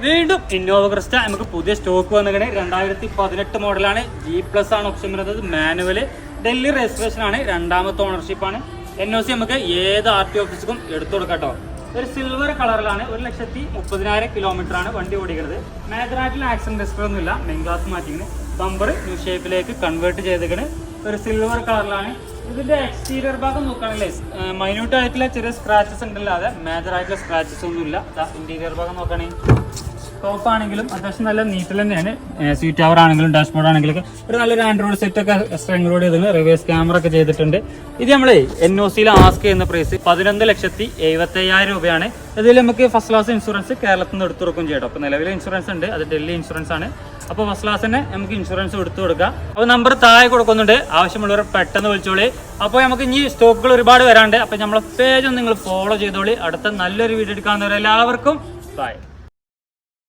വീണ്ടും Innova Crysta നമുക്ക് പുതിയ സ്റ്റോക്ക് വന്നിങ്ങനെ 2018 മോഡലാണ്. G+ ആണ് ഓപ്ഷൻ വരുന്നത്. മാനുവൽ ഡൽഹി രജിസ്ട്രേഷൻ ആണ്. രണ്ടാമത്തെ ഓണർഷിപ്പാണ്. NOC നമുക്ക് ഏത് RT ഓഫീസിലും എടുത്തു കൊടുക്കാം കേട്ടോ. ഒരു സിൽവർ കളറിലാണ്. 1,30,000 കിലോമീറ്ററാണ് വണ്ടി ഓടിക്കുന്നത്. മേജറായിട്ടുള്ള ആക്സിഡന്റ് ഹിസ്റ്ററി ഒന്നുമില്ല. മെയിൻ ഗ്ലാസ് മാറ്റിങ്ങനെ ബമ്പർ ന്യൂ ഷേപ്പിലേക്ക് കൺവേർട്ട് ചെയ്തിരിക്കണ്. ഒരു സിൽവർ കളറിലാണ്. ഇതിന്റെ എക്സ്റ്റീരിയർ ഭാഗം നോക്കുകയാണെങ്കിൽ മൈന്യൂട്ട് ആയിട്ടുള്ള ചെറിയ സ്ക്രാച്ചസ് ഉണ്ടല്ലാതെ മേജർ ആയിട്ടുള്ള സ്ക്രാച്ചസ് ഒന്നുമില്ല. ഇന്റീരിയർ ഭാഗം നോക്കുകയാണെങ്കിൽ ടോപ്പ് ആണെങ്കിലും അത്യാവശ്യം നല്ല നീറ്റിൽ തന്നെയാണ്. സീറ്റ് കവർ ആണെങ്കിലും ഡാഷ്ബോർഡ് ആണെങ്കിലും ഒരു നല്ലൊരു ആൻഡ്രോയിഡ് സെറ്റ് ഒക്കെ സ്ട്രെങ്ങോട് ചെയ്തിട്ടുണ്ട്. റിവേഴ്സ് ക്യാമറ ഒക്കെ ചെയ്തിട്ടുണ്ട്. ഇത് നമ്മളെ NOCയിൽ ആസ്ക് ചെയ്യുന്ന പ്രൈസ് 11,70,75,000 രൂപയാണ്. ഇതിൽ നമുക്ക് ഫസ്റ്റ് ക്ലാസ് ഇൻഷുറൻസ് കേരളത്തിൽ നിന്ന് എടുത്തു കൊടുക്കും ചെയ്യട്ടോ. അപ്പോൾ നിലവിലെ ഇൻഷുറൻസ് ഉണ്ട്, അത് ഡൽഹി ഇൻഷുറൻസ് ആണ്. അപ്പോൾ ഫസ്റ്റ് ക്ലാസ് തന്നെ നമുക്ക് ഇൻഷുറൻസ് എടുത്തു കൊടുക്കാം. അപ്പോൾ നമ്പർ താഴെ കൊടുക്കുന്നുണ്ട്, ആവശ്യമുള്ളവർ പെട്ടെന്ന് വിളിച്ചോളി. അപ്പോൾ നമുക്ക് ഇനി സ്റ്റോക്കുകൾ ഒരുപാട് വരാണ്ട്. അപ്പോൾ നമ്മളെ പേജ് ഒന്ന് നിങ്ങൾ ഫോളോ ചെയ്തോളി. അടുത്ത നല്ലൊരു വീഡിയോ എടുക്കാവുന്നവരെല്ലാവർക്കും ബൈ.